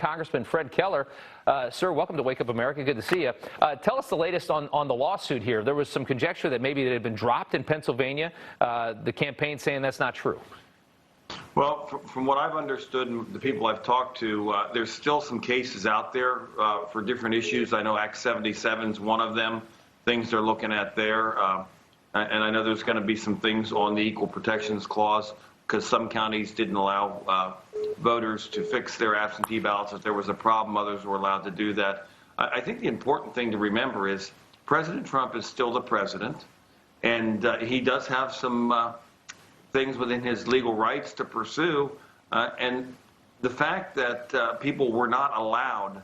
Congressman Fred Keller. Sir, welcome to Wake Up America. Good to see you. Tell us the latest on the lawsuit here. There was some conjecture that maybe it had been dropped in Pennsylvania. The campaign saying that's not true. Well, from what I've understood and the people I've talked to, there's still some cases out there for different issues. I know Act 77 is one of them, things they're looking at there. And I know there's going to be some things on the Equal Protections Clause because some counties didn't allow voters to fix their absentee ballots. If there was a problem, others were allowed to do that. I think the important thing to remember is President Trump is still the president, and he does have some things within his legal rights to pursue. And the fact that people were not allowed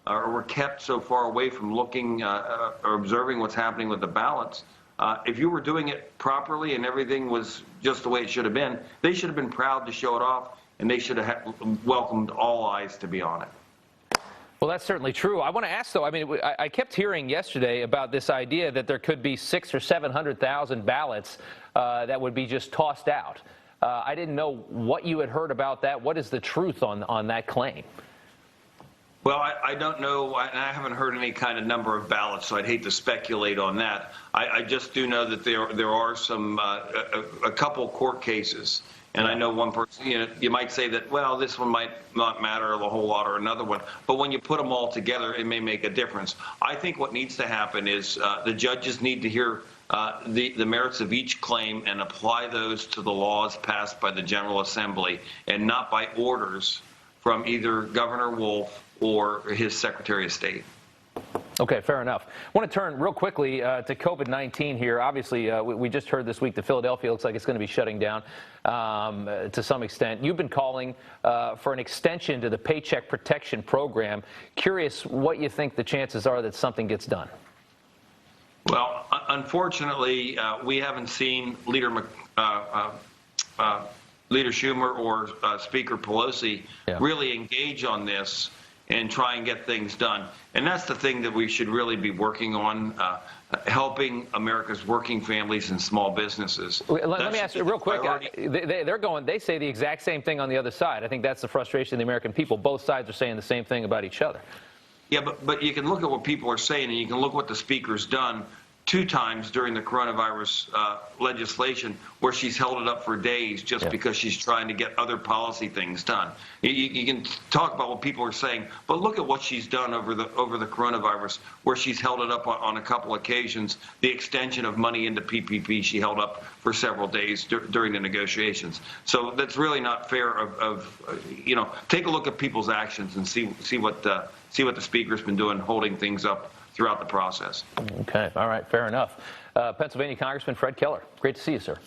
or were kept so far away from looking or observing what's happening with the ballots, if you were doing it properly and everything was just the way it should have been, they should have been proud to show it off, and they should have welcomed all eyes to be on it. Well, that's certainly true. I want to ask, though, I mean, I kept hearing yesterday about this idea that there could be 600,000 or 700,000 ballots that would be just tossed out. I didn't know what you had heard about that. What is the truth on that claim? Well, I don't know, and I haven't heard any kind of number of ballots, so I'd hate to speculate on that. I just do know that there are some a couple court cases, and I know one person. You might say that, well, this one might not matter a whole lot, or another one. But when you put them all together, it may make a difference. I think what needs to happen is the judges need to hear the merits of each claim and apply those to the laws passed by the General Assembly, and not by orders from either Governor Wolf or his Secretary of State. Okay, fair enough. I want to turn real quickly to COVID-19 here. Obviously, we just heard this week that Philadelphia looks like it's going to be shutting down to some extent. You've been calling for an extension to the Paycheck Protection Program. Curious what you think the chances are that something gets done. Well, unfortunately, we haven't seen Leader Schumer or Speaker Pelosi really engage on this and try and get things done. And that's the thing that we should really be working on, helping America's working families and small businesses. Let me ask you real quick. They say the exact same thing on the other side. I think that's the frustration of the American people. Both sides are saying the same thing about each other. Yeah, but you can look at what people are saying, and you can look what the Speaker's done 2 times during the coronavirus legislation, where she's held it up for days just because she's trying to get other policy things done. You can talk about what people are saying, but look at what she's done over the coronavirus, where she's held it up on a couple occasions. The extension of money into PPP she held up for several days during the negotiations. So that's really not fair. Take a look at people's actions and see what the Speaker's been doing, holding things up throughout the process. Okay. All right. Fair enough. Pennsylvania Congressman Fred Keller. Great to see you, sir.